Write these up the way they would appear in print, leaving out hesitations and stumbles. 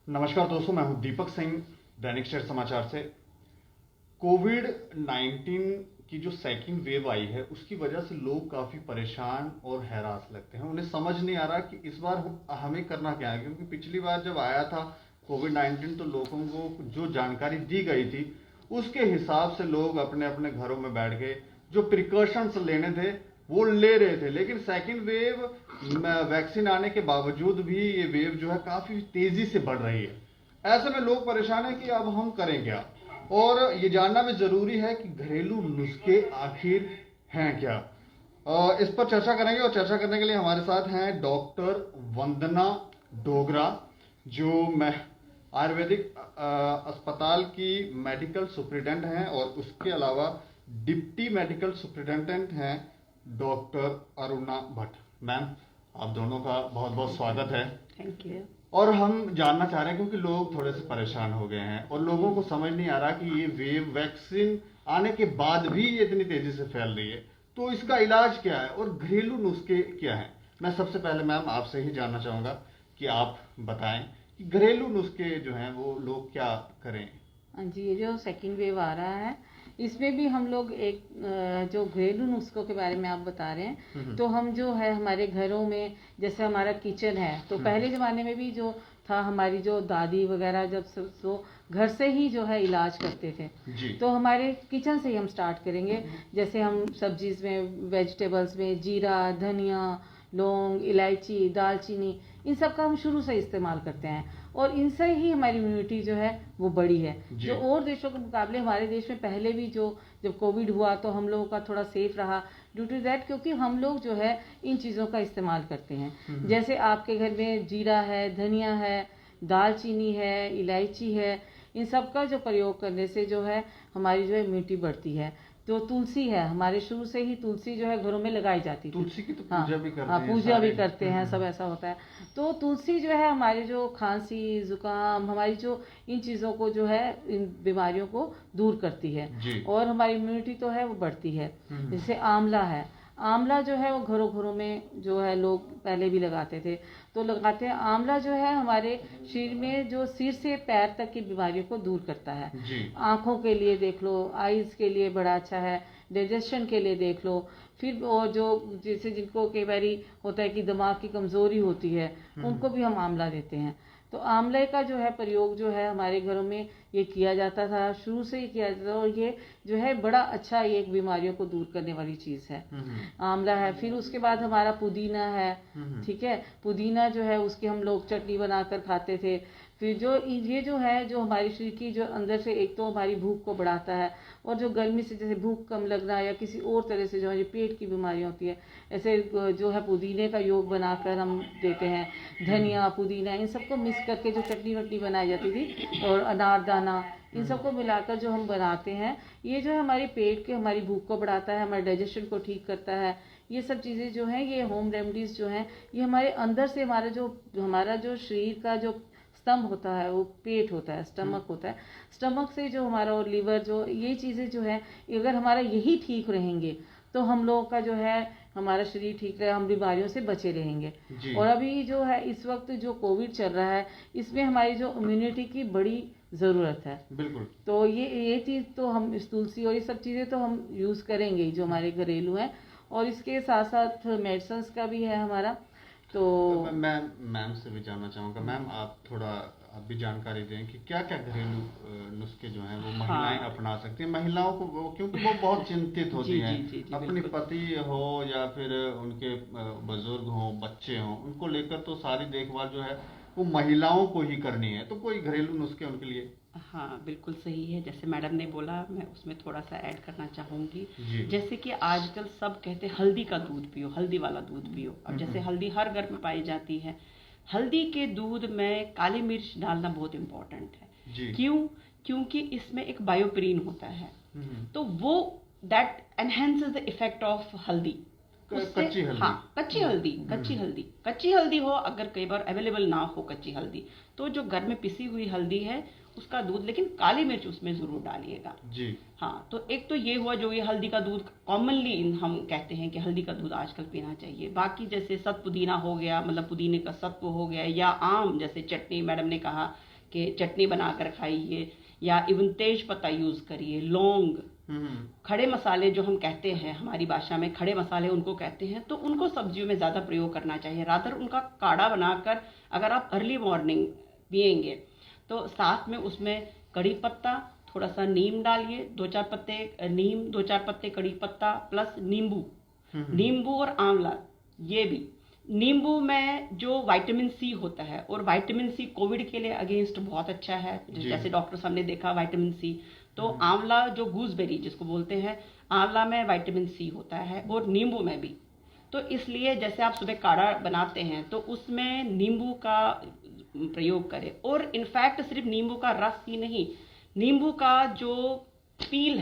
नमस्कार दोस्तों, मैं हूं दीपक सिंह, दैनिक स्टेट समाचार से। कोविड 19 की जो सेकंड वेव आई है उसकी वजह से लोग काफी परेशान और हैरान लगते हैं। उन्हें समझ नहीं आ रहा कि इस बार हमें करना क्या है, क्योंकि पिछली बार जब आया था कोविड 19 तो लोगों को जो जानकारी दी गई थी उसके हिसाब से लोग अपने अपने घरों में बैठ गए, जो प्रिकॉशंस लेने थे वो ले रहे थे। लेकिन सेकंड वेव वैक्सीन आने के बावजूद भी ये वेव जो है काफी तेजी से बढ़ रही है। ऐसे में लोग परेशान हैं कि अब हम करें क्या, और ये जानना भी जरूरी है कि घरेलू नुस्खे आखिर हैं क्या। इस पर चर्चा करेंगे, और चर्चा करने के लिए हमारे साथ हैं डॉक्टर वंदना डोगरा, जो मैं आयुर्वेदिक अस्पताल की मेडिकल सुप्रिटेंडेंट हैं, और उसके अलावा डिप्टी मेडिकल सुप्रिटेंडेंट हैं डॉक्टर अरुणा भट्ट। मैम, आप दोनों का बहुत बहुत स्वागत है। Thank you. और हम जानना चाह रहे हैं क्योंकि लोग थोड़े से परेशान हो गए हैं और लोगों को समझ नहीं आ रहा कि ये वेव वैक्सीन आने के बाद भी ये इतनी तेजी से फैल रही है, तो इसका इलाज क्या है और घरेलू नुस्खे क्या हैं। मैं सबसे पहले मैम आपसे ही जानना चाहूंगा कि आप बताएं कि घरेलू नुस्खे जो हैं वो लोग क्या करें। हाँ जी, ये जो सेकेंड वेव आ रहा है इसमें भी हम लोग एक जो घरेलू नुस्खों के बारे में आप बता रहे हैं, तो हम जो है हमारे घरों में, जैसे हमारा किचन है, तो पहले ज़माने में भी जो था, हमारी जो दादी वगैरह जब तो घर से ही जो है इलाज करते थे जी। तो हमारे किचन से ही हम स्टार्ट करेंगे। जैसे हम सब्जीज में, वेजिटेबल्स में जीरा, धनिया, लौंग, इलायची, दालचीनी, इन सब का हम शुरू से इस्तेमाल करते हैं, और इनसे ही हमारी इम्यूनिटी जो है वो बढ़ी है। जो और देशों के मुकाबले हमारे देश में पहले भी जो जब कोविड हुआ तो हम लोगों का थोड़ा सेफ रहा ड्यू टू दैट, क्योंकि हम लोग जो है इन चीज़ों का इस्तेमाल करते हैं। जैसे आपके घर में जीरा है, धनिया है, दालचीनी है, इलायची है, इन सब का जो प्रयोग करने से जो है हमारी जो है इम्यूनिटी बढ़ती है। जो तुलसी है, हमारे शुरू से ही तुलसी जो है घरों में लगाई जाती थी। तुलसी की तो पूजा भी करते हैं। पूजा भी करते हैं, सब ऐसा होता है। तो तुलसी जो है हमारे जो खांसी, जुकाम, हमारी जो इन चीज़ों को जो है, इन बीमारियों को दूर करती है और हमारी इम्यूनिटी तो है वो बढ़ती है। जैसे आंवला है, आंवला जो है वो घरों घरों में जो है लोग पहले भी लगाते थे, तो लगाते हैं। आंवला जो है हमारे शरीर में जो सिर से पैर तक की बीमारियों को दूर करता है। आंखों के लिए देख लो, आईज के लिए बड़ा अच्छा है, डाइजेशन के लिए देख लो। फिर और जो जैसे जिनको कई बार होता है कि दिमाग की कमजोरी होती है, उनको भी हम आंवला देते हैं। तो आंवले का जो है प्रयोग जो है हमारे घरों में ये किया जाता था, शुरू से ही किया जाता था, और ये जो है बड़ा अच्छा ये एक बीमारियों को दूर करने वाली चीज़ है। आंवला है। फिर उसके बाद हमारा पुदीना है, ठीक है। पुदीना जो है उसकी हम लोग चटनी बनाकर खाते थे। फिर जो ये जो है जो हमारी शरीर की जो अंदर से एक तो हमारी भूख को बढ़ाता है, और जो गर्मी से जैसे भूख कम लगना या किसी और तरह से जो है पेट की बीमारियां होती है, ऐसे जो है पुदीने का योग बनाकर हम देते हैं। धनिया, पुदीना, इन सबको मिक्स करके जो चटनी वटनी बनाई जाती थी, और अनारदाना, इन सबको मिलाकर जो हम बनाते हैं, ये जो है हमारी पेट के, हमारी भूख को बढ़ाता है, हमारे डाइजेशन को ठीक करता है। ये सब चीज़ें जो हैं, ये होम रेमेडीज जो हैं, ये हमारे अंदर से हमारा जो शरीर का जो स्तंभ होता है, वो पेट होता है, स्टमक होता है। स्टमक से जो हमारा और लीवर, जो ये चीज़ें जो है, अगर हमारा यही ठीक रहेंगे तो हम लोगों का जो है हमारा शरीर ठीक रहे, हम बीमारियों से बचे रहेंगे। और अभी जो है इस वक्त जो कोविड चल रहा है, इसमें हमारी जो इम्यूनिटी की बड़ी ज़रूरत है। बिल्कुल। तो ये चीज़ तो हम, इस तुलसी और ये सब चीज़ें तो हम यूज़ करेंगे जो हमारे घरेलू हैं, और इसके साथ साथ मेडिसिन का भी है हमारा। तो मैं मैम से भी जानना चाहूँगा, मैम आप थोड़ा आप भी जानकारी दें कि क्या क्या घरेलू नुस्खे जो हैं वो महिलाएं अपना सकती हैं। महिलाओं को क्योंकि वो बहुत चिंतित होती हैं, अपने पति हो या फिर उनके बुजुर्ग हो, बच्चे हों, उनको लेकर तो सारी देखभाल जो है वो महिलाओं को ही करनी है। तो कोई घरेलू नुस्खे उनके लिए? हाँ, बिल्कुल सही है। जैसे मैडम ने बोला, मैं उसमें थोड़ा सा ऐड करना चाहूँगी। जैसे कि आजकल सब कहते हैं हल्दी का दूध पियो, हल्दी वाला दूध पियो। अब जैसे हल्दी हर घर में पाई जाती है, हल्दी के दूध में काली मिर्च डालना बहुत इम्पोर्टेंट है। क्यों? क्योंकि इसमें एक बायोप्रीन होता है, तो वो that enhances the effect of हल्दी। कच्ची हल्दी। हाँ, कच्ची हल्दी हो, अगर कई बार अवेलेबल ना हो कच्ची हल्दी, तो जो घर में पिसी हुई हल्दी है उसका दूध, लेकिन काली मिर्च उसमें जरूर डालिएगा। हाँ, तो एक तो ये हुआ जो ये हल्दी का दूध कॉमनली हम कहते हैं कि हल्दी का दूध आजकल पीना चाहिए। बाकी जैसे सत पुदीना हो गया, मतलब पुदीने का सत्व हो गया, या आम जैसे चटनी, मैडम ने कहा कि चटनी बनाकर खाइए, या इवन तेज पत्ता यूज करिए, लौंग, खड़े मसाले जो हम कहते हैं हमारी भाषा में खड़े मसाले उनको कहते हैं, तो उनको सब्जियों में ज़्यादा प्रयोग करना चाहिए। रादर उनका काढ़ा बनाकर अगर आप अर्ली मॉर्निंग पिएंगे तो साथ में उसमें कड़ी पत्ता, थोड़ा सा नीम डालिए, 2-4 पत्ते नीम, 2-4 पत्ते कड़ी पत्ता प्लस नींबू और आंवला। ये भी नींबू में जो विटामिन सी होता है, और विटामिन सी कोविड के लिए अगेंस्ट बहुत अच्छा है, जैसे डॉक्टर साहब ने देखा विटामिन सी। तो आंवला जो गूसबेरी जिसको बोलते हैं, आंवला में विटामिन सी होता है और नींबू में भी। तो इसलिए जैसे आप सुबह काढ़ा बनाते हैं तो उसमें नींबू का प्रयोग करें, और इनफैक्ट सिर्फ नींबू का रस ही नहीं, नींबू का जो पील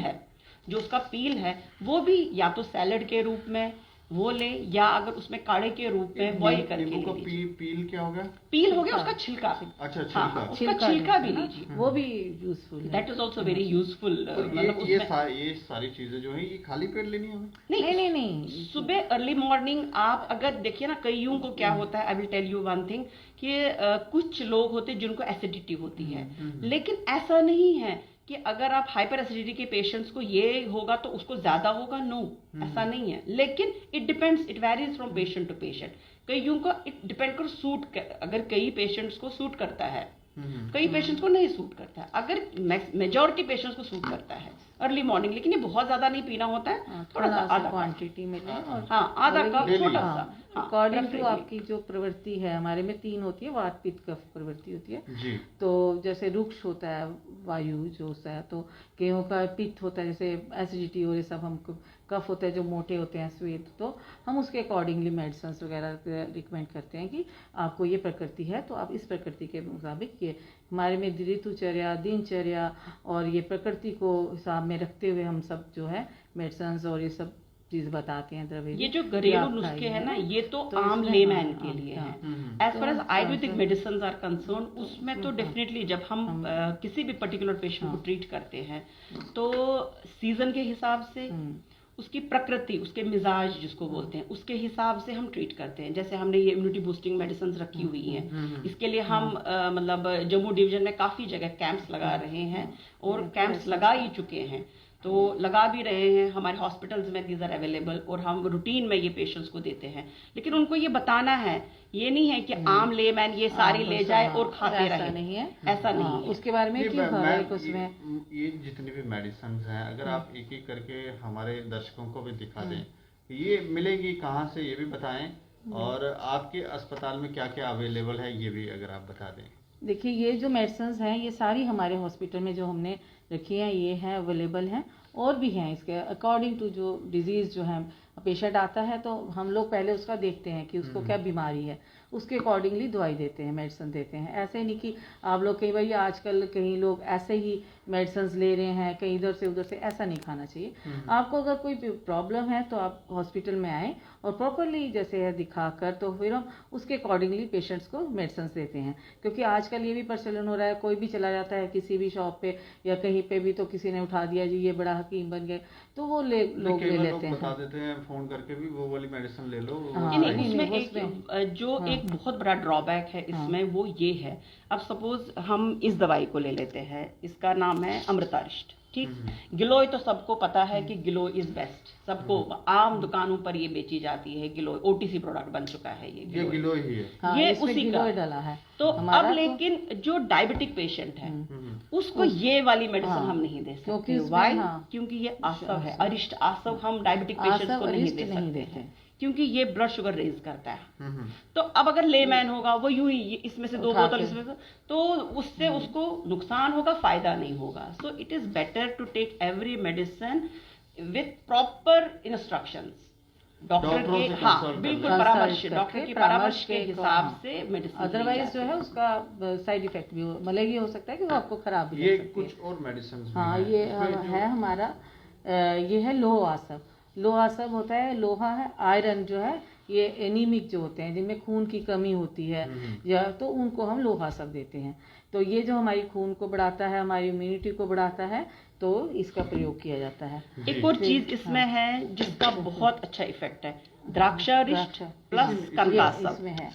है वो भी या तो सैलेड के रूप में वो ले, या अगर उसमें काढ़े के रूप में बॉईल करके नींबू का पील क्या हो गया? पील हो गया उसका छिलका। अच्छा, हाँ, उसका छिलका भी लीजिए, वो भी यूजफुल है। That is also very useful. मतलब ये सारी चीजें जो है ये खाली पेट लेनी है? नहीं, सुबह अर्ली मॉर्निंग आप अगर देखिए ना, कईयों को क्या होता है, I will tell you one thing, कि कुछ लोग होते हैं जिनको एसिडिटी होती है, लेकिन ऐसा नहीं है कि अगर आप हाइपर एसिडिटी के पेशेंट्स को ये होगा तो उसको ज्यादा होगा, नो, ऐसा नहीं है। लेकिन it depends, it varies from patient to patient. कईयों को इट डिपेंड कर सूट, अगर कई पेशेंट्स को सूट करता है, कई पेशेंट्स को नहीं सूट करता है। अगर मेजॉरिटी पेशेंट्स को सूट करता है अर्ली मॉर्निंग, लेकिन ये बहुत ज्यादा नहीं पीना होता है, थोड़ा सा आधा क्वांटिटी में लें, और आधा कप छोटा सा। अकॉर्डिंग टू आपकी जो प्रवृत्ति है, हमारे में 3 होती है, वात पित्त कफ प्रवृत्ति होती है जी। तो जैसे रुक्ष होता है वायु जो होता है, तो कईयों का पित्त होता है, जैसे एसिडिटी और ये सब, हमको कफ होता है जो मोटे होते हैं श्वेत, तो हम उसके अकॉर्डिंगली मेडिसिन वगैरह रिकमेंड करते हैं कि आपको ये प्रकृति है तो आप इस प्रकृति के मुताबिक ये, हमारे में ऋतुचर्या, दिनचर्या और ये प्रकृति को हिसाब में रखते हुए हम सब जो है मेडिसिन और ये सब चीज बताते हैं द्रव्य। ये जो घरेलू नुस्खे हैं ना, ये तो आम लेमैन के लिए है। As far as ayurvedic medicine are concern, उसमें तो डेफिनेटली जब हम किसी भी पर्टिकुलर पेशेंट को ट्रीट करते हैं तो सीजन के हिसाब से, उसकी प्रकृति, उसके मिजाज जिसको बोलते हैं, उसके हिसाब से हम ट्रीट करते हैं। जैसे हमने ये इम्यूनिटी बूस्टिंग मेडिसिन रखी हुई हैं, इसके लिए हम मतलब जम्मू डिवीजन में काफ़ी जगह कैंप्स लगा रहे हैं, और कैंप्स लगा ही चुके हैं, तो लगा भी रहे हैं, हमारे हॉस्पिटल्स में दीज आर अवेलेबल, और हम रूटीन में ये पेशेंट्स को देते हैं। लेकिन उनको ये बताना है, ये नहीं है कि आम लेमैन ये सारी ले जाए और खाते रहे, नहीं है, ऐसा नहीं है। उसके बारे में उसमें ये जितनी भी मेडिसिन हैं, अगर आप एक एक करके हमारे दर्शकों को भी दिखा दें, ये मिलेगी कहाँ से ये भी बताएं, और आपके अस्पताल में क्या क्या अवेलेबल है ये भी अगर आप बता दें। देखिए, ये जो मेडिसिन हैं ये सारी हमारे हॉस्पिटल में जो हमने रखी हैं ये हैं, अवेलेबल हैं, और भी हैं इसके अकॉर्डिंग टू जो डिजीज़ जो है पेशेंट आता है तो हम लोग पहले उसका देखते हैं कि उसको क्या बीमारी है, उसके अकॉर्डिंगली दवाई देते हैं, मेडिसिन देते हैं। ऐसे नहीं कि आप लोग कई बार आजकल कई लोग ऐसे ही मेडिसिन ले रहे हैं कहीं इधर से उधर से, ऐसा नहीं खाना चाहिए। आपको अगर कोई प्रॉब्लम है तो आप हॉस्पिटल में आए और प्रॉपरली जैसे है दिखाकर, तो फिर हम उसके अकॉर्डिंगली पेशेंट्स को मेडिसिन देते हैं। क्योंकि आजकल ये भी प्रचलन हो रहा है, कोई भी चला जाता है किसी भी शॉप पे या कहीं पे भी, तो किसी ने उठा दिया जी ये बड़ा हकीम बन गए, तो वो लोग ले लेते हैं, बता देते हैं फोन करके भी वो वाली मेडिसिन ले लो। उसमें एक बहुत बड़ा ड्रॉबैक है इसमें, वो ये है, अब सपोज हम इस दवाई को ले लेते हैं, इसका नाम है अमृतारिष्ट, ठीक। गिलोय तो सबको पता है कि गिलोय इज बेस्ट, सबको आम दुकानों पर ये बेची जाती है, गिलोय ओटीसी प्रोडक्ट बन चुका है, ये गिलोय ही है। हाँ, ये उसी का डाला है। तो अब लेकिन जो डायबिटिक पेशेंट है उसको ये वाली मेडिसिन हम नहीं दे सकते। व्हाई? क्योंकि ये आसव है, अरिष्ट आसव हम डायबिटिक पेशेंट को नहीं दे सकते हैं, क्योंकि ये ब्लड शुगर रेज करता है। तो अब अगर लेमैन होगा वो यूं ही इसमें से 2 बोतल इसमें से, तो उससे उसको नुकसान होगा, फायदा नहीं होगा। So it is better to take every medicine with proper instructions, doctor के, हाँ बिल्कुल परामर्श, डॉक्टर के परामर्श के हिसाब से मेडिसिन। अदरवाइज जो है उसका साइड इफेक्ट भी हो, मतलब ये हो सकता है कि वो आपको खराब भी ये कुछ और मेडिसिन। हाँ, ये है हमारा, ये है लोह आसव। लोहा सब होता है, लोहा है, आयरन जो है ये एनीमिक जो होते हैं जिनमें खून की कमी होती है या तो उनको हम लोहा सब देते हैं। तो ये जो हमारी खून को बढ़ाता है, हमारी इम्यूनिटी को बढ़ाता है, तो इसका प्रयोग किया जाता है। एक और चीज इसमें है जिसका बहुत अच्छा इफेक्ट है, द्राक्षारिष्ट प्लस कनकासव इसमें है,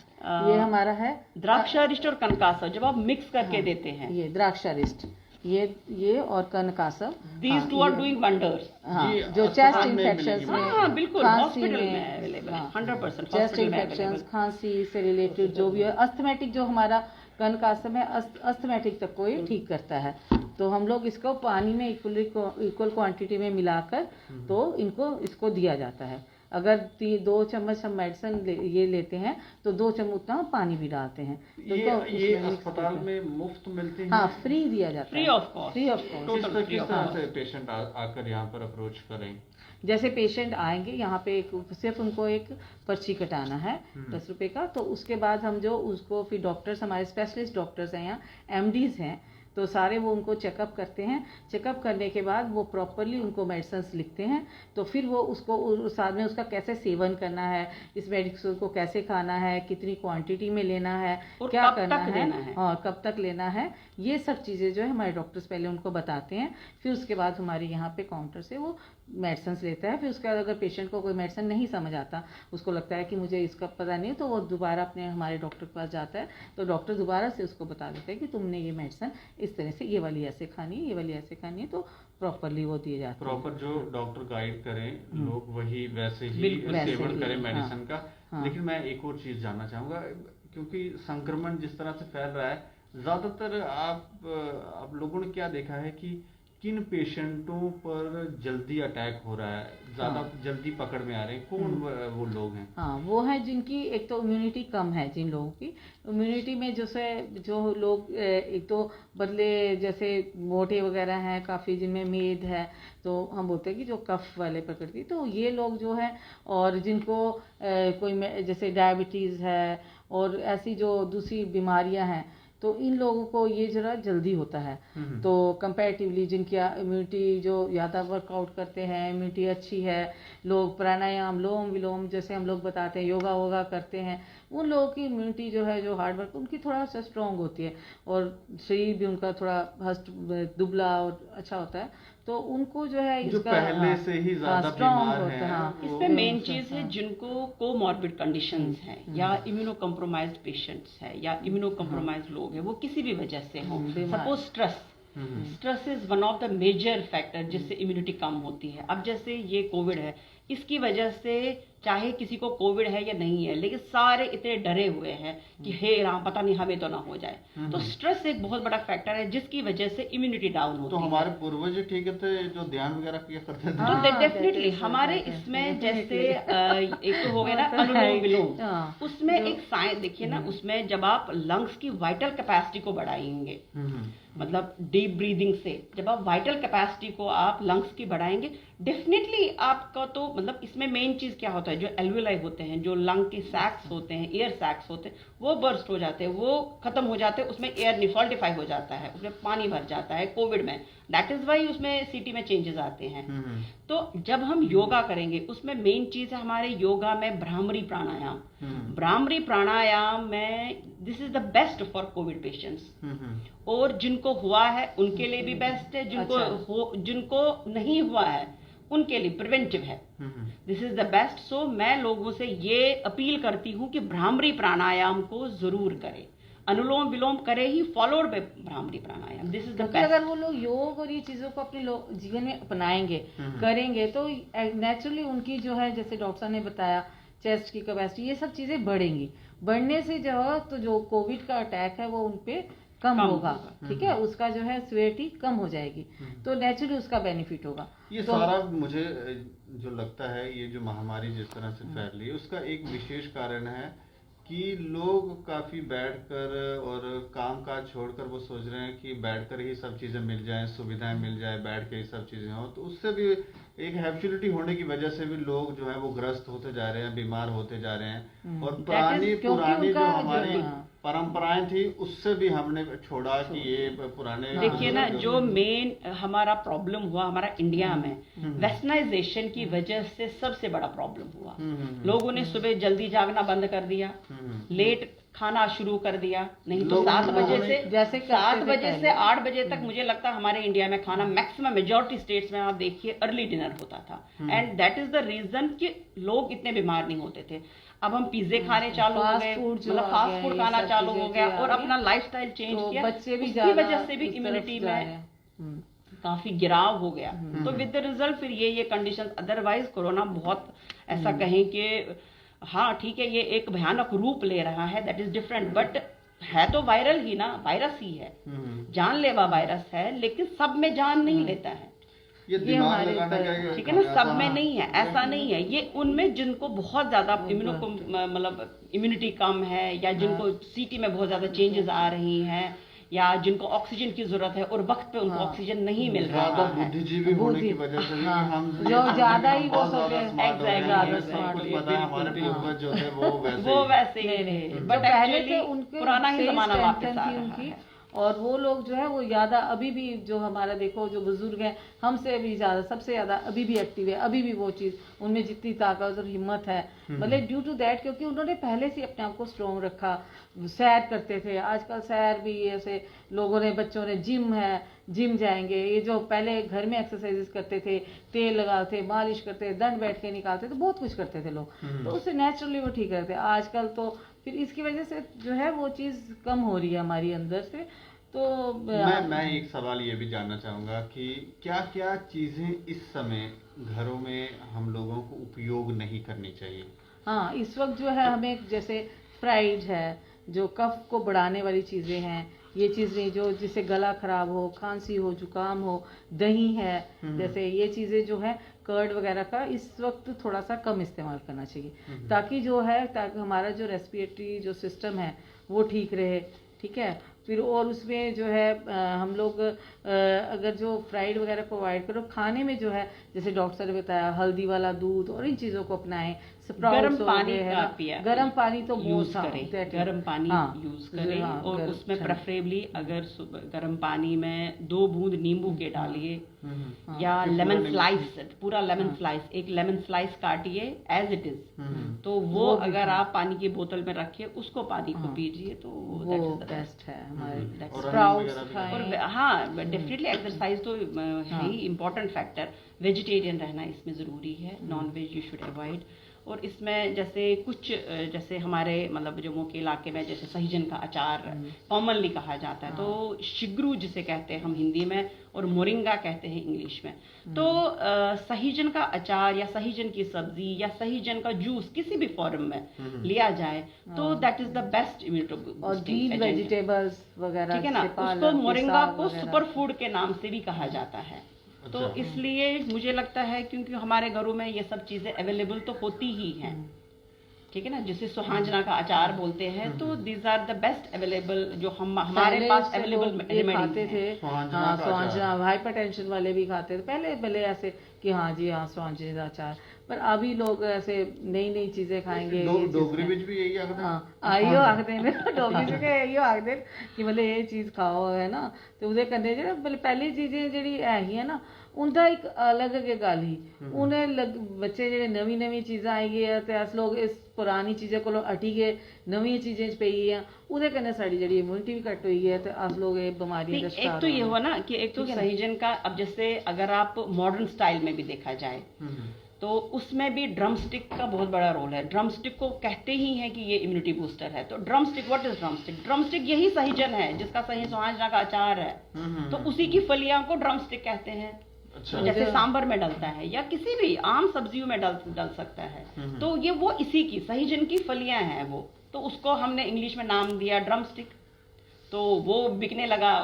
ये हमारा है द्राक्षारिष्ट और कनकासव जब आप मिक्स करके देते हैं, ये द्राक्षारिष्ट, ये और Kanakasava, these two are doing wonders. हाँ, जो चेस्ट इन्फेक्शंस में, हाँ बिल्कुल, खांसी हॉस्पिटल में में अवेलेबल है, 100% चेस्ट इन्फेक्शंस, खांसी से रिलेटेड जो भी है, अस्थमैटिक जो हमारा कनकासव है अस्थमैटिक तक को ये ठीक करता है। तो हम लोग इसको पानी में इक्वल क्वांटिटी में मिलाकर तो इसको दिया जाता है। अगर 2 चम्मच हम मेडिसिन ये लेते हैं तो 2 चम्मच उतना पानी भी डालते हैं। तो ये अस्पताल में मुफ्त मिलते हैं? हाँ, फ्री दिया जाता है, फ्री ऑफ कॉस्ट। किस तरह से पेशेंट आकर यहाँ पर अप्रोच करें? जैसे पेशेंट आएंगे यहाँ पे सिर्फ उनको एक पर्ची कटाना है 10 रुपए का, तो उसके बाद हम जो उसको फिर डॉक्टर्स, हमारे स्पेशलिस्ट डॉक्टर्स हैं यहाँ, MDs हैं, तो सारे वो उनको चेकअप करते हैं। चेकअप करने के बाद वो प्रॉपरली उनको मेडिसिन लिखते हैं। तो फिर वो उसको साथ में उसका कैसे सेवन करना है, इस मेडिसिन को कैसे खाना है, कितनी क्वांटिटी में लेना है, क्या करना है और कब तक लेना है, ये सब चीज़ें जो है हमारे डॉक्टर्स पहले उनको बताते हैं। फिर उसके बाद हमारे यहाँ पे काउंटर से वो मेडिसिन लेता है। फिर उसके बाद अगर पेशेंट को कोई मेडिसिन नहीं समझ आता, उसको लगता है कि मुझे इसका पता नहीं, तो वो दोबारा अपने हमारे डॉक्टर के पास जाता है। तो डॉक्टर दोबारा से उसको बता देते हैं कि तुमने ये मेडिसिन इस तरह से, ये वाली ऐसे खानी है, ये वाली ऐसे खानी है, तो प्रॉपरली वो दिए जाते हैं। प्रॉपर जो डॉक्टर गाइड करें लोग वही वैसे ही सेवन करें मेडिसिन का। लेकिन मैं एक और चीज जानना चाहूंगा, क्योंकि संक्रमण जिस तरह से फैल रहा है, ज्यादातर आप लोगों ने क्या देखा है कि किन पेशेंटों पर जल्दी अटैक हो रहा है, ज्यादा जल्दी पकड़ में आ रहे हैं, कौन वो लोग हैं? हाँ, वो है जिनकी एक तो इम्यूनिटी कम है, जिन लोगों की इम्यूनिटी में जो लोग एक तो बदले जैसे मोटे वगैरह हैं काफ़ी, जिनमें मेद है, तो हम बोलते हैं कि जो कफ वाले प्रकृति, तो ये लोग जो है, और जिनको कोई जैसे डायबिटीज़ है और ऐसी जो दूसरी बीमारियां हैं, तो इन लोगों को ये जरा जल्दी होता है। तो कंपैरेटिवली जिनकी इम्यूनिटी जो ज़्यादा वर्कआउट करते हैं, इम्यूनिटी अच्छी है, लोग प्राणायाम, लोम विलोम जैसे हम लोग बताते हैं, योगा वोगा करते हैं, उन लोगों की इम्यूनिटी जो है, जो हार्ड वर्क, उनकी थोड़ा सा स्ट्रॉन्ग होती है और शरीर भी उनका थोड़ा हष्ट दुबला और अच्छा होता है। तो उनको जो है जो पहले से ही ज्यादा बीमार हैं, इसमें मेन चीज है जिनको कोमॉर्बिड कंडीशंस हैं या इम्यूनो कम्प्रोमाइज्ड पेशेंट्स हैं या इम्यूनो कम्प्रोमाइज्ड लोग हैं, वो किसी भी वजह से हो, suppose stress is one of the major factor जिससे इम्यूनिटी कम होती है। अब जैसे ये कोविड है, इसकी वजह से चाहे किसी को कोविड है या नहीं है, लेकिन सारे इतने डरे हुए हैं कि हे राम पता नहीं हमें तो ना हो जाए। तो स्ट्रेस एक बहुत बड़ा फैक्टर है जिसकी वजह से इम्यूनिटी डाउन होती है। तो हमारे पूर्वज ठीक थे जो ध्यान वगैरह किया करते थे। तो डेफिनेटली हमारे इसमें जैसे एक तो हो गया ना अनुलोम विलोम, उसमें एक साइंस देखिए ना, उसमें जब आप लंग्स की वाइटल कैपेसिटी को बढ़ाएंगे, मतलब डीप ब्रीदिंग से जब आप वाइटल कैपेसिटी को आप लंग्स की बढ़ाएंगे, डेफिनेटली आपका तो मतलब इसमें मेन चीज क्या होता है, जो एल्वियोलाई होते हैं, जो लंग के सैक्स होते हैं, एयर सैक्स होते हैं, वो बर्स्ट हो जाते हैं, वो खत्म हो जाते हैं, उसमें एयर निफॉल्टिफाई हो जाता है, उसमें पानी भर जाता है कोविड में। दैट इज वाई उसमें सीटी में चेंजेस आते हैं। तो जब हम योगा करेंगे, उसमें मेन चीज है हमारे योगा में भ्रामरी प्राणायाम। भ्रामरी प्राणायाम में this is the best for Covid patients, और जिनको हुआ है उनके लिए भी बेस्ट है, जिनको नहीं हुआ है उनके लिए प्रिवेंटिव है, दिस इज द बेस्ट। सो मैं लोगों से ये अपील करती हूँ कि भ्रामरी प्राणायाम को जरूर करें, अनुलोम विलोम करे he followed by bhramari pranayama, this is the best. अगर वो लोग योग और ये चीजों को अपने जीवन में अपनाएंगे, करेंगे, तो नेचुरली उनकी जो है, जैसे डॉक्टर साहब ने बताया, चेस्ट की कैपेसिटी, ये सब चीजें बढ़ेंगी। बढ़ने से जो है, तो जो कोविड का अटैक है वो उनपे कम होगा, ठीक है, उसका जो है सिवियरिटी कम हो जाएगी, तो नेचुरली उसका बेनिफिट होगा। ये तो सारा मुझे जो लगता है, ये जो महामारी जिस तरह से फैल रही है, उसका एक विशेष कारण है कि लोग काफी बैठकर और काम काज छोड़कर वो सोच रहे हैं कि बैठकर ही सब चीजें मिल जाएं, सुविधाएं मिल जाए, बैठ के ही सब चीजें हो, तो उससे भी एक हैबिचुअलिटी होने की वजह से भी लोग जो है वो ग्रस्त होते जा रहे हैं, बीमार होते जा रहे हैं, और पुरानी जो हमारी परंपराएं थी उससे भी हमने छोड़ा कि ये पुराने। देखिए ना, जो मेन हमारा प्रॉब्लम हुआ हमारा इंडिया में, वेस्टर्नाइजेशन की वजह से सबसे बड़ा प्रॉब्लम हुआ। लोगों ने सुबह जल्दी जागना बंद कर दिया, लेट खाना शुरू कर दिया, नहीं तो लोग 7 बजे से जैसे 7 बजे से 8 बजे तक मुझे लगता है हमारे इंडिया में खाना मैक्सिमम मेजॉरिटी स्टेट्स में आप देखिए अर्ली डिनर होता था, and that is the reason कि लोग इतने बीमार नहीं होते थे। अब हम पिज्जे खाने चालू हो गए, मतलब फास्ट फूड खाना चालू हो गया और अपना लाइफस्टाइल चेंज किया, बच्चे भी उसकी वजह से भी इम्यूनिटी में काफी गिराव हो गया। तो विद द रिजल्ट फिर ये कंडीशन, अदरवाइज कोरोना बहुत ऐसा कहें कि हाँ ठीक है ये एक भयानक रूप ले रहा है, दैट इज डिफरेंट, बट है तो वायरल ही ना, वायरस ही है, जानलेवा वायरस है, लेकिन सब में जान नहीं लेता है, ये दिमाग लगाना क्या, ठीक है ना, सब में नहीं है, ऐसा नहीं है, ये उनमें जिनको बहुत ज्यादा मतलब इम्यूनिटी कम है, या जिनको सीटी में बहुत ज्यादा चेंजेस आ रही हैं, या जिनको ऑक्सीजन की जरूरत है और वक्त पे उनको ऑक्सीजन नहीं मिल रहा है, बुद्धिजीवी होने की वजह से हम जो ज्यादा ही वो सब हमारे पूर्वज जो थे वो वैसे ही रहे, बट पहले थे उनके पुराना ही जमाना वापस आ रहा उनकी, है। और वो लोग जो है वो ज्यादा अभी भी जो हमारा देखो जो बुजुर्ग हैं हमसे भी ज्यादा, सबसे ज्यादा अभी भी एक्टिव है, अभी भी वो चीज उनमें जितनी ताकत और हिम्मत है, मतलब ड्यू टू दैट, क्योंकि उन्होंने पहले से अपने आप को स्ट्रॉन्ग रखा, सैर करते थे, आजकल सैर भी ऐसे लोगों ने, बच्चों ने जिम है, जिम जाएंगे, ये जो पहले घर में एक्सरसाइजेस करते थे, तेल लगाते, मालिश करते, दंड बैठ के निकालते, तो बहुत कुछ करते थे लोग, तो उससे नेचुरली वो ठीक रहते। आजकल तो फिर इसकी वजह से जो है वो चीज कम हो रही है हमारी अंदर से। तो मैं एक सवाल ये भी जानना चाहूंगा कि क्या क्या चीजें इस समय घरों में हम लोगों को उपयोग नहीं करनी चाहिए? हाँ, इस वक्त जो है हमें जैसे फ्राइड है, जो कफ को बढ़ाने वाली चीजें हैं, ये चीजें जो जिससे गला खराब हो, खांसी हो, जुकाम हो, दही है, जैसे ये चीजें जो है कर्ड वगैरह का इस वक्त थोड़ा सा कम इस्तेमाल करना चाहिए, ताकि जो है ताकि हमारा जो रेस्पिरेटरी जो सिस्टम है वो ठीक रहे, ठीक है। फिर और उसमें जो है हम लोग अगर जो फ्राइड वगैरह प्रोवाइड करो, खाने में जो है जैसे डॉक्टर ने बताया हल्दी वाला दूध और इन चीज़ों को अपनाएं, गर्म पानी का पिया, गर्म पानी तो यूज करें, गर्म पानी यूज करें, और उसमें प्रेफरेबली अगर गर्म पानी में 2 बूंद नींबू के डालिए, या लेमन स्लाइस, पूरा लेमन स्लाइस, एक लेमन स्लाइस काटिए एज इट इज, तो वो अगर आप पानी की बोतल में रखिए, उसको पानी को पीजिए, तो वो बेस्ट है हमारे। और हाँ डेफिनेटली एक्सरसाइज तो है ही इम्पोर्टेंट फैक्टर, वेजिटेरियन रहना इसमें ज़रूरी है, non ways you should avoid. और इसमें जैसे कुछ जैसे हमारे मतलब जम्मू के इलाके में जैसे सहीजन का अचार कॉमनली कहा जाता है, तो शिग्रू जिसे कहते हैं हम हिंदी में, और मोरिंगा कहते हैं इंग्लिश में, तो सहीजन का अचार या सहीजन की सब्जी या सहीजन का जूस किसी भी फॉर्म में लिया जाए तो that is the best immunity, और ग्रीन वेजिटेबल्स वगैरह, ठीक है ना, उसको मोरिंगा को सुपर फूड के नाम से भी कहा जाता है। तो इसलिए मुझे लगता है क्योंकि हमारे घरों में ये सब चीजें अवेलेबल तो होती ही हैं, ठीक है ना, जिसे सुहांजना का अचार बोलते हैं, तो these are the best available जो हमारे पास अवेलेबल खाते थे। हाँ, सुहांजना हाइपरटेंशन वाले भी खाते थे पहले भले ऐसे कि हाँ जी हाँ सुहांजने का अचार, पर अभी लोग ऐसे नई नई चीजें खाएंगे। डोगरी में भी यही आखते हैं, आइयो आखते हैं डोगरी में इयो आखते हैं कि मतलब ये चीज खाओ, है ना, तो उसे करने जो पहली चीजें जी है ही है ना, उनका एक अलग के गल ही उन्हें बच्चे जेडे नवी नवी चीज़ां आई गई ते अस लोग इस पुरानी चीज़ें को हटी गए, नवी चीज़ें पे गई हैं, उहदे कन्नै साडी जेडी इम्यूनिटी भी घट हुई है, तो अस लोग ये बीमारियां का शिकार। एक तो ये हुआ ना कि एक तो सहीजन का, अब जैसे अगर आप मॉडर्न स्टाइल में भी देखा जाए तो उसमें भी ड्रम स्टिक का बहुत बड़ा रोल है। ड्रम स्टिक को कहते ही हैं कि ये इम्यूनिटी बूस्टर है, तो drum stick, what is drum stick? Drum stick यही सहीजन है जिसका सही सुहांजना का अचार है, तो उसी की फलियां को ड्रम स्टिक कहते हैं। अच्छा। जैसे सांबर में डलता है या किसी भी आम सब्जियों में डल सकता है, तो ये वो इसी की सहीजन की फलियां हैं वो, तो उसको हमने इंग्लिश में नाम दिया ड्रम स्टिक, तो वो बिकने लगा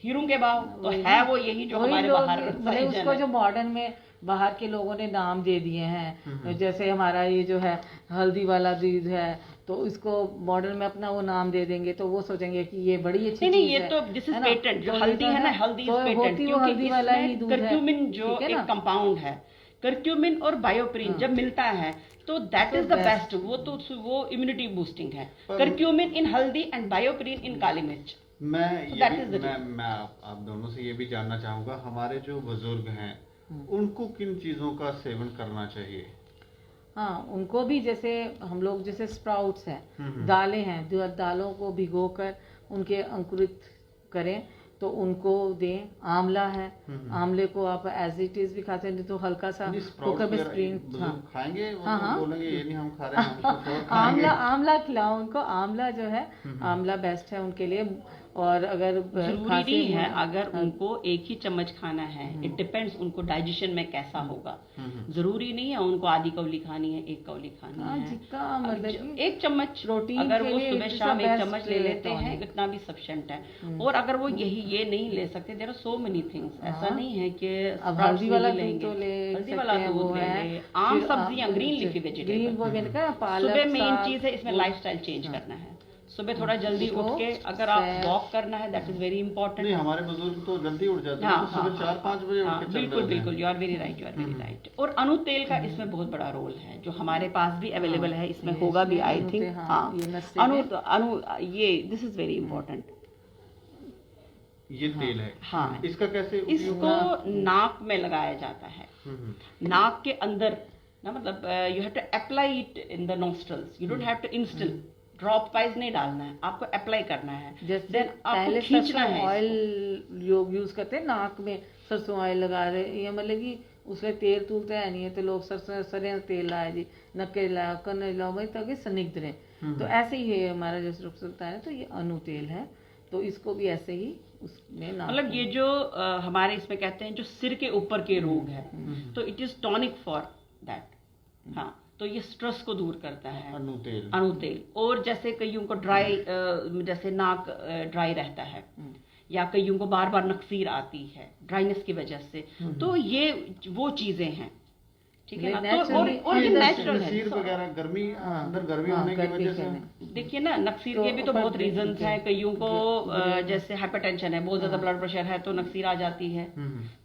हीरों के भाव, तो है वो यही जो हमारे बाहर उसको जो मॉडर्न में बाहर के लोगों ने नाम दे दिए हैं, जैसे हमारा ये जो है हल्दी वाला दूध है, तो इसको मॉडर्न में अपना वो नाम दे देंगे, तो वो सोचेंगे कि ये बड़ी अच्छी चीज है। ये तो दिस इज पेटेंट, जो हल्दी है ना, हल्दी इज पेटेंट, क्योंकि वाला ही दूध है। कर्क्यूमिन जो एक कंपाउंड है, कर्क्यूमिन और बायोप्रिन जब मिलता है तो दैट इज द बेस्ट, वो इम्यूनिटी बूस्टिंग है। कर्क्यूमिन इन हल्दी एंड बायोप्रिन इन काली मिर्च। मैं आप दोनों से ये भी जानना चाहूंगा, हमारे जो बुजुर्ग हैं उनको किन चीजों का सेवन करना चाहिए? हाँ, उनको भी जैसे हम लोग जैसे स्प्राउट्स हैं, दालें हैं, दालों को भिगोकर उनके अंकुरित करें तो उनको दें। आंवला है, आंवले को आप एज इट इज भी खाते हैं, तो हल्का सा कुकर में स्प्रिंग खाएंगे, हाँ, बोलेंगे ये नहीं हम खा रहे हैं, आंवला खिलाओ उनको। आंवला जो है, आंवला बेस्ट है उनके लिए। और अगर जरूरी नहीं है अगर उनको एक ही चम्मच खाना है, इट डिपेंड्स उनको डाइजेशन में कैसा होगा। जरूरी नहीं है उनको आधी कौली खानी है, एक कौली खानी है, जितना मतलब एक चम्मच प्रोटीन अगर वो के लिए सुबह शाम एक चम्मच ले लेते tonic। हैं इतना भी सफिशिएंट है। और अगर वो ये नहीं ले सकते, there are so many things, ऐसा नहीं है कि अब हल्दी वाला दूध लेंगे, तो ले हल्दी वाला सकते हैं, दूध वो ले है। ले, आम फिर सब्जियां, ग्रीन लीफी ग्रीन वेजिटेबल। वो मैंने कहा पालक, सुबह मेन साग, चीज है इसमें लाइफस्टाइल चेंज करना है। सुबह थोड़ा जल्दी उठ के अगर आप वॉक करना है, दैट इज वेरी इंपॉर्टेंट। नहीं, हमारे बुजुर्ग तो जल्दी उठ जाते हैं, हाँ, तो सुबह 4-5 बजे उठ के चल बिल्कुल रहे बिल्कुल, you are very right, you are very right. और अनु तेल का इसमें बहुत बड़ा रोल है, जो हमारे पास भी अवेलेबल है, इसमें होगा भी आई थिंक। हाँ, अनु ये दिस इज वेरी इंपॉर्टेंट। ये तेल है, हाँ, इसका कैसे इसको नाक में लगाया जाता है, नाक के अंदर ना, मतलब you have to apply it in the nostrils, you don't have to instil, drop wise नहीं डालना है, आपको अप्लाई करना है। जैसे पहले खींचना सरसों है, ऑयल लोग यूज करते हैं, नाक में सरसों ऑयल लगा रहे, ये मतलब कि उसमें तेल तूलते हैं नहीं है, तो लोग सरसों सरे तेल लाए जी, नक्के लाओ, कन्ने लाओ भाई, ताकि स्निग्ध रहे। तो ऐसे ही है हमारा जैसे रुखसता है, तो ये अनु तेल है, तो इसको भी ऐसे ही उसमें मतलब ये जो हमारे इसमें कहते हैं जो सिर के ऊपर के रोग है, तो it is tonic for that. हाँ, तो ये स्ट्रेस को दूर करता है अनु तेल। और जैसे कईयों को ड्राई, जैसे नाक ड्राई रहता है, या कईयों को बार बार नक्सीर आती है ड्राइनेस की वजह से, तो ये वो चीजें हैं, ठीक है ना। तो और ये नेचुरल है। नक्सीर वगैरह गर्मी, अंदर गर्मी होने की वजह से, देखिए ना, नक्सीर के भी तो बहुत रीजंस हैं। कईयों को जैसे हाइपरटेंशन है, बहुत ज्यादा ब्लड प्रेशर है, तो नक्सीर आ जाती है।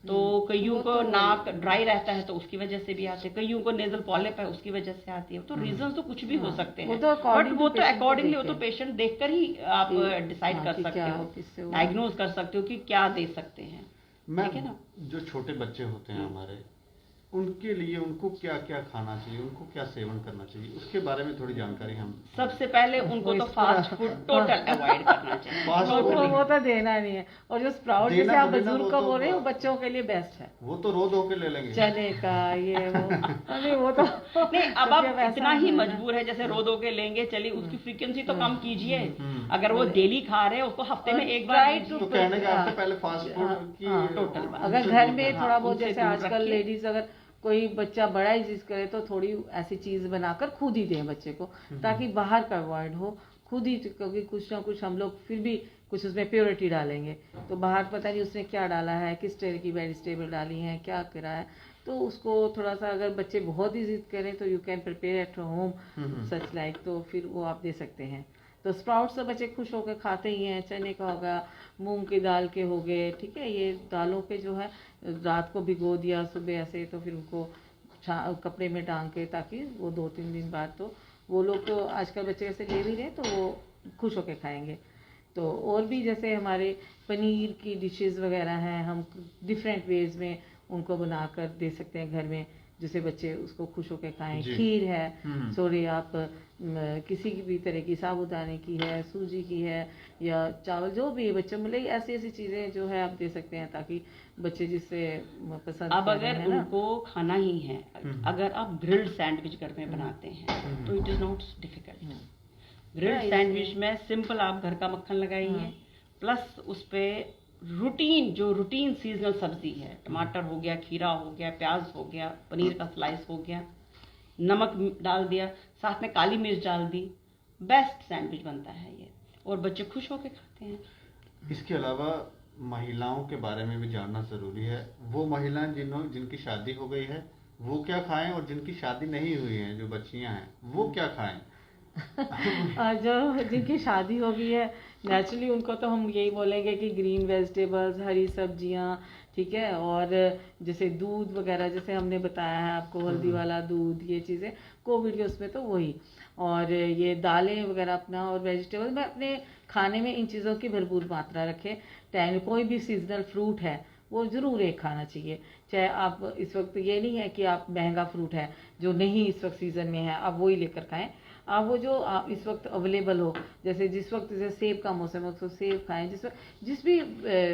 तो कईयों को नाक ड्राई रहता है, तो उसकी वजह से भी आते हैं। कईयों को नेजल पॉलिप है, उसकी वजह से आती है। तो रीजंस तो कुछ भी हो सकते हैं, बट वो तो अकॉर्डिंगली, वो तो पेशेंट देखकर ही आप डिसाइड कर सकते हो, डायग्नोज कर सकते हो कि क्या दे सकते हैं। ठीक है ना। जो छोटे बच्चे होते हैं हमारे, उनके लिए उनको क्या क्या खाना चाहिए, उनको क्या सेवन करना चाहिए, उसके बारे में थोड़ी जानकारी हम। सबसे पहले उनको तो फास्ट फूड टोटल अवॉइड करना चाहिए, वो तो देना नहीं है। और जो स्प्राउट जैसे आप बुजुर्ग को बोल रहे हैं, वो बच्चों के लिए बेस्ट है। वो तो रो धो के ले लेंगे, चने का ये वो अरे वो तो नहीं, अब आप इतना ही मजबूर है, जैसे रो धो के लेंगे, चलिए उसकी फ्रीक्वेंसी तो कम कीजिए। अगर वो डेली खा रहे हैं, उसको हफ्ते में एक बार, तो कहने का अर्थ पहले फास्ट फूड की टोटल। अगर घर में थोड़ा बहुत, जैसे आजकल लेडीज अगर कोई बच्चा बड़ा ही जिद करे, तो थोड़ी ऐसी चीज बनाकर खुद ही दें बच्चे को, ताकि बाहर का अवॉइड हो खुद ही। क्योंकि कुछ ना कुछ हम लोग फिर भी कुछ उसमें प्योरिटी डालेंगे, तो बाहर पता नहीं उसने क्या डाला है, किस तरह की वेजिटेबल डाली है, क्या करा है। तो उसको थोड़ा सा, अगर बच्चे बहुत ही जिद करें, तो you can prepare at home such like, तो फिर वो आप दे सकते हैं। तो स्प्राउट्स तो बच्चे खुश होकर खाते ही हैं। चने का होगा, मूंग की दाल के हो गए, ठीक है। ये दालों के जो है, रात को भिगो दिया, सुबह ऐसे, तो फिर उनको कपड़े में टांग के, ताकि वो 2-3 दिन बाद, तो वो लोग तो आजकल बच्चे ऐसे ले भी रहे, तो वो खुश होकर खाएंगे। तो और भी जैसे हमारे पनीर की डिशेस वगैरह हैं, हम डिफरेंट वेज में उनको बनाकर दे सकते हैं घर में, जिससे बच्चे उसको खुश होकर खाएं। खीर है, सॉरी आप किसी भी तरह की, साबूदाने की है, सूजी की है, या चावल, जो भी बच्चे मतलब ऐसी ऐसी चीजें जो है आप दे सकते हैं, ताकि बच्चे जिससे पसंद। अब अगर उनको खाना ही है, अगर आप ग्रिल्ड सैंडविच घर में बनाते हैं, तो it is not difficult. Grilled sandwich में सिंपल आप घर का मक्खन लगाइए, प्लस उस पर रूटीन सीजनल सब्जी है, टमाटर हो गया, खीरा हो गया, प्याज हो गया, पनीर का स्लाइस हो गया, नमक डाल दिया, साथ में काली मिर्च डाल दी, बेस्ट सैंडविच बनता है ये, और बच्चे खुश होकर खाते हैं। इसके अलावा महिलाओं के बारे में भी जानना जरूरी है। वो महिलाएं जिनकी शादी हो गई है, वो क्या खाएं, और जिनकी शादी नहीं हुई है, जो बच्चियां हैं, वो क्या खाएं। जो जिनकी शादी हो गई है, नेचुरली उनको तो हम यही बोलेंगे कि ग्रीन वेजिटेबल्स, हरी सब्जियां, ठीक है। और जैसे दूध वगैरह, जैसे हमने बताया है आपको, हल्दी वाला दूध, ये चीज़ें कोविड के उसमें तो वही, और ये दालें वगैरह अपना, और वेजिटेबल में अपने खाने में इन चीज़ों की भरपूर मात्रा रखें। टाइम कोई भी सीजनल फ्रूट है वो ज़रूर एक खाना चाहिए। चाहे आप इस वक्त ये नहीं है कि आप महंगा फ्रूट है जो नहीं इस वक्त सीज़न में है आप वही लेकर खाएं, आप वो जो इस वक्त अवेलेबल हो, जैसे जिस वक्त जैसे सेब का मौसम है तो सेब खाएं, जिस भी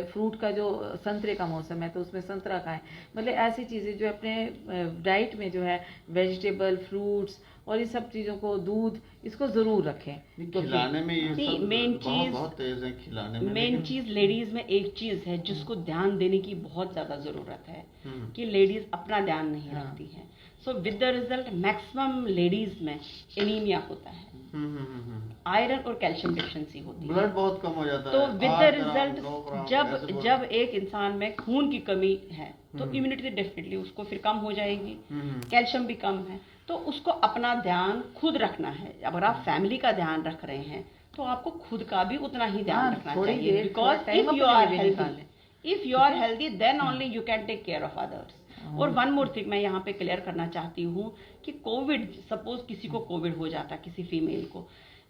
फ्रूट का जो संतरे का मौसम है तो उसमें संतरा खाएं। मतलब ऐसी चीज़ें जो अपने डाइट में जो है वेजिटेबल फ्रूट्स और इन सब चीज़ों को, दूध, इसको ज़रूर रखें। तो खिलाने में ये सब मेन चीज बहुत तेज है खिलाने में। मेन चीज लेडीज में एक चीज है जिसको ध्यान देने की बहुत ज्यादा जरूरत है कि लेडीज अपना ध्यान नहीं रखती हैं। So with the result maximum ladies में एनीमिया होता है, आयरन और कैल्शियम डिफिशिएंसी होती है, ब्लड बहुत कम हो जाता तो है। विद द रिजल्ट जब एक इंसान में खून की कमी है तो इम्यूनिटी डेफिनेटली उसको फिर कम हो जाएगी, कैल्शियम भी कम है, तो उसको अपना ध्यान खुद रखना है। अगर आप फैमिली का ध्यान रख रहे हैं तो आपको खुद का भी उतना ही ध्यान रखना चाहिए, because if you are healthy then only you can take care of others. और वन मोर थिंग मैं यहाँ पे क्लियर करना चाहती हूँ कि कोविड, सपोज किसी को कोविड हो जाता, किसी फीमेल को,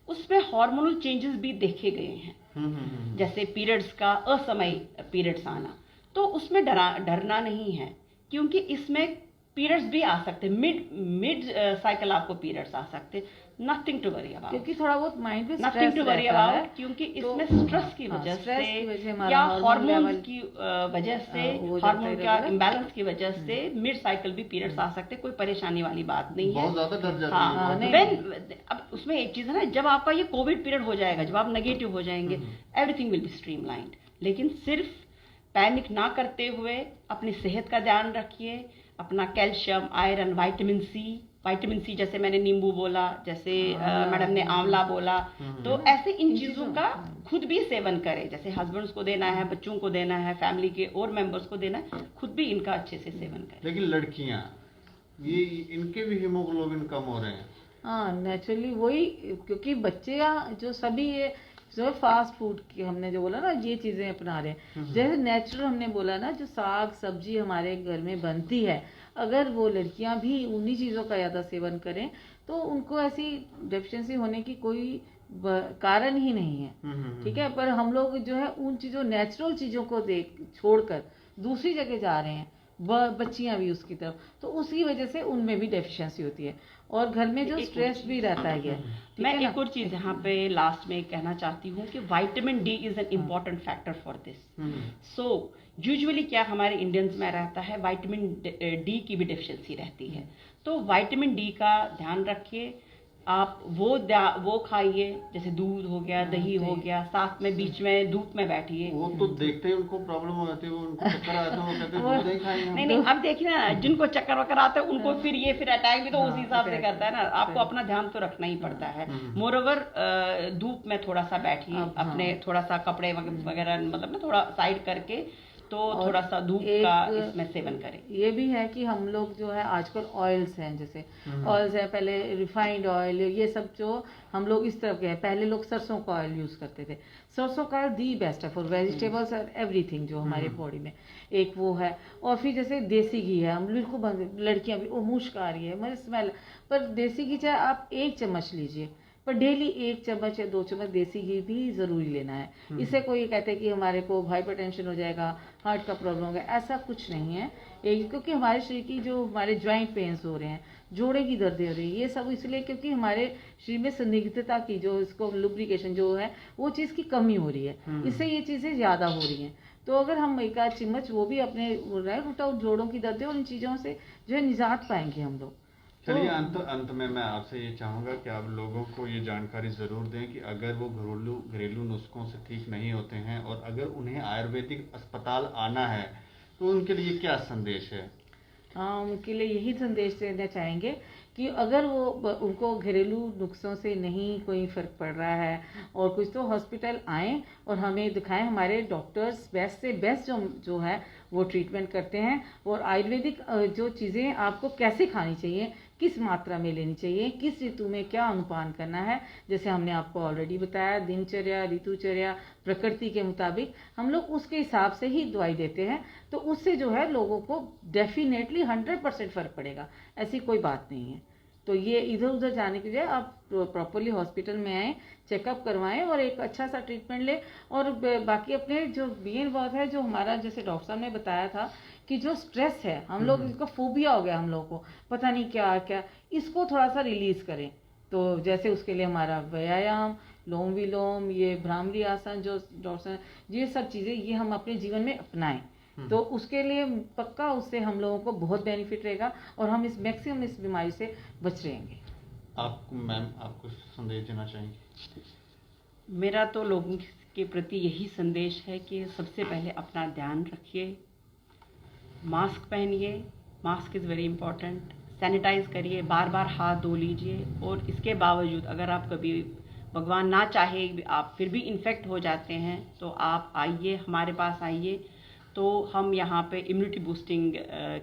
उसमें हार्मोनल चेंजेस भी देखे गए हैं, जैसे पीरियड्स का असमय पीरियड्स आना, तो उसमें डरना नहीं है, क्योंकि इसमें पीरियड्स भी आ सकते हैं, मिड साइकिल आपको पीरियड्स आ सकते, नथिंग टू वरी अबाउट, क्योंकि थोड़ा बहुत माइंड में नथिंग टू वरी अबाउट, क्योंकि इसमें स्ट्रेस की वजह से या हार्मोन की वजह से, हार्मोन का इम्बैलेंस की वजह से मिड साइकिल भी पीरियड्स आ सकते, कोई परेशानी वाली बात नहीं है। बहुत ज्यादा डर जाती है। अब उसमें एक चीज है ना, जब आपका ये कोविड पीरियड हो जाएगा, जब आप नेगेटिव हो जाएंगे, एवरीथिंग विल बी स्ट्रीमलाइंड। लेकिन सिर्फ पैनिक ना करते हुए अपनी सेहत का ध्यान रखिए, अपना कैल्शियम, आयरन, विटामिन सी जैसे मैंने नींबू बोला, जैसे मैडम ने आंवला बोला, तो ऐसे इन चीजों का खुद भी सेवन करें, जैसे हस्बैंड्स को देना है, बच्चों को देना है, फैमिली के और मेंबर्स को देना है, खुद भी इनका अच्छे से सेवन करें। लेकिन लड़कियां ये इनके भी हीमोग्लोबिन कम हो रहे हैं। हाँ, नेचुरली वही, क्योंकि बच्चे जो सभी ये जो फास्ट फूड की हमने जो बोला ना, ये चीजें अपना रहे हैं। जैसे नेचुरल हमने बोला ना, जो साग सब्जी हमारे घर में बनती है, अगर वो लड़कियां भी उन्हीं चीजों का ज्यादा सेवन करें तो उनको ऐसी डेफिशिएंसी होने की कोई कारण ही नहीं है। ठीक है, पर हम लोग जो है उन चीजों, नेचुरल चीजों को छोड़कर दूसरी जगह जा रहे हैं, बच्चियां भी उसकी तरफ, तो उसकी वजह से उनमें भी डेफिशिएंसी होती है और घर में जो स्ट्रेस भी रहता है। मैं एक और चीज यहाँ पे लास्ट में कहना चाहती हूँ कि vitamin D is an important factor for this. So usually क्या हमारे इंडियंस में रहता है, विटामिन डी की भी डेफिशिएंसी रहती है, तो विटामिन डी का ध्यान रखिए। आप वो खाइए, जैसे दूध हो गया, दही हो गया, साथ में बीच में धूप में बैठिए। वो तो देखते ही उनको प्रॉब्लम हो जाती है, उनको चक्कर आते हैं, वो कहते हैं दूध नहीं खाएंगे। नहीं, अब देखिए ना, जिनको चक्कर वक्कर आते हैं उनको फिर अटैक भी तो उसी हिसाब से करता है ना, आपको अपना ध्यान तो रखना ही पड़ता है। मोरओवर धूप में थोड़ा सा बैठिए, अपने थोड़ा सा कपड़े वगैरह मतलब ना थोड़ा साइड करके, तो थोड़ा सा धूप का इसमें सेवन करें। ये भी है कि हम लोग जो है आजकल ऑयल्स हैं, जैसे ऑयल्स है, पहले रिफाइंड ऑयल, ये सब जो हम लोग इस तरफ के हैं, पहले लोग सरसों का ऑयल यूज करते थे। सरसों का ऑयल दी बेस्ट है फॉर वेजिटेबल्स और एवरीथिंग जो हमारे बॉडी में, एक वो है। और फिर जैसे देसी घी है, हम बिल्कुल, लड़कियां भी मुश्क आ रही है मुझे स्मेल, पर देसी घी चाहे आप 1 चम्मच लीजिए, पर डेली 1 चम्मच या 2 चम्मच देसी घी भी जरूरी लेना है। इससे कोई कहते हैं कि हमारे को हाइपरटेंशन हो जाएगा, हार्ट का प्रॉब्लम होगा, ऐसा कुछ नहीं है। क्योंकि हमारे शरीर की जो हमारे ज्वाइंट पेन्स हो रहे हैं, जोड़े की दर्दें हो रही है, ये सब इसलिए क्योंकि हमारे शरीर में संदिग्धता की जो इसको लुब्रिकेशन जो है वो चीज़ की कमी हो रही है, इससे ये चीज़ें ज़्यादा हो रही हैं। तो अगर हम 1 चम्मच वो भी अपने जोड़ों की दर्दें और इन चीज़ों से जो है निजात पाएंगे हम लोग। चलिए अंत में मैं आपसे ये चाहूँगा कि आप लोगों को ये जानकारी ज़रूर दें कि अगर वो घरेलू नुस्खों से ठीक नहीं होते हैं और अगर उन्हें आयुर्वेदिक अस्पताल आना है तो उनके लिए क्या संदेश है? हाँ, उनके लिए यही संदेश देना चाहेंगे कि अगर वो उनको घरेलू नुस्खों से नहीं कोई फ़र्क पड़ रहा है और कुछ, तो हॉस्पिटल आएँ और हमें दिखाएं। हमारे डॉक्टर्स बेस्ट से बेस्ट जो है वो ट्रीटमेंट करते हैं। और आयुर्वेदिक जो चीज़ें आपको कैसे खानी चाहिए, किस मात्रा में लेनी चाहिए, किस ऋतु में क्या अनुपान करना है, जैसे हमने आपको ऑलरेडी बताया, दिनचर्या, ऋतुचर्या, प्रकृति के मुताबिक हम लोग उसके हिसाब से ही दवाई देते हैं। तो उससे जो है लोगों को डेफिनेटली 100% फ़र्क पड़ेगा, ऐसी कोई बात नहीं है। तो ये इधर उधर जाने के लिए आप प्रॉपरली हॉस्पिटल में आए, चेकअप करवाएं और एक अच्छा सा ट्रीटमेंट ले। और बाकी अपने जो मेन बात है, जो हमारा जैसे डॉक्टर साहब ने बताया था कि जो स्ट्रेस है, हम लोग इसका फोबिया हो गया हम लोगों को, पता नहीं क्या क्या, इसको थोड़ा सा रिलीज करें। तो जैसे उसके लिए हमारा व्यायाम, लोम विलोम, ये भ्रामरी आसन जो डॉक्टर, ये सब चीज़ें ये हम अपने जीवन में अपनाएं, तो उसके लिए पक्का उससे हम लोगों को बहुत बेनिफिट रहेगा और हम इस मैक्सिमम इस बीमारी से बच रहेंगे। आप मैम, आप कुछ संदेश देना चाहेंगे? मेरा तो लोगों के प्रति यही संदेश है कि सबसे पहले अपना ध्यान रखिए, मास्क पहनिए, mask is very important, sanitise करिए, बार बार हाथ धो लीजिए। और इसके बावजूद अगर आप कभी भगवान ना चाहे आप फिर भी इन्फेक्ट हो जाते हैं तो आप आइए, हमारे पास आइए। तो हम यहाँ पे इम्यूनिटी बूस्टिंग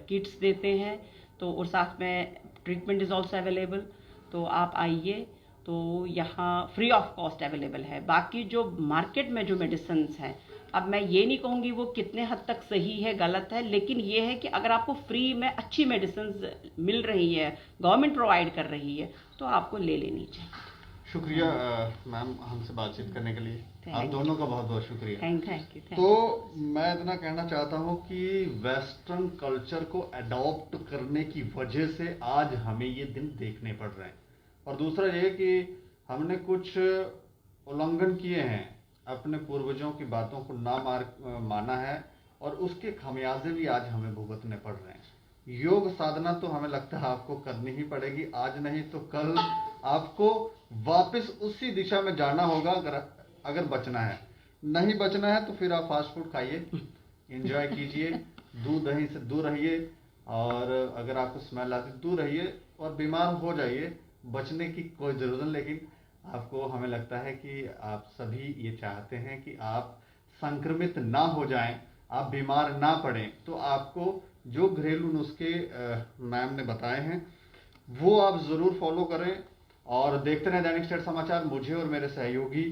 किट्स देते हैं, तो और साथ में ट्रीटमेंट इज़ ऑल्सो अवेलेबल। तो आप आइए, तो यहाँ फ्री ऑफ कॉस्ट अवेलेबल है। बाकी जो मार्केट में जो मेडिसिन्स हैं, अब मैं ये नहीं कहूँगी वो कितने हद तक सही है गलत है, लेकिन ये है कि अगर आपको फ्री में अच्छी मेडिसिन्स मिल रही है, गवर्नमेंट प्रोवाइड कर रही है, तो आपको ले लेनी चाहिए। शुक्रिया मैम हमसे बातचीत करने के लिए। आप दोनों का बहुत बहुत शुक्रिया। Thank you. तो मैं इतना कहना चाहता हूँ कि वेस्टर्न कल्चर को अडॉप्ट करने की वजह से आज हमें ये दिन देखने पड़ रहे हैं, और दूसरा ये कि हमने कुछ उल्लंघन किए हैं, अपने पूर्वजों की बातों को ना माना है, और उसके खमियाजे भी आज हमें भुगतने पड़ रहे हैं। योग साधना तो हमें लगता है आपको करनी ही पड़ेगी, आज नहीं तो कल आपको वापस उसी दिशा में जाना होगा। अगर बचना है, नहीं बचना है तो फिर आप फास्ट फूड खाइए, एंजॉय कीजिए, दूध दही से दूर रहिए, और अगर आपको स्मेल आती दूर रहिए, और बीमार हो जाइए, बचने की कोई जरूरत नहीं। लेकिन आपको, हमें लगता है कि आप सभी ये चाहते हैं कि आप संक्रमित ना हो जाएं, आप बीमार ना पड़ें। तो आपको जो घरेलू नुस्खे मैम ने बताए हैं वो आप जरूर फॉलो करें, और देखते रहें दैनिक स्टेट समाचार। मुझे और मेरे सहयोगी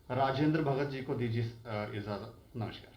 राजेंद्र भगत जी को दीजिए इजाजत। नमस्कार।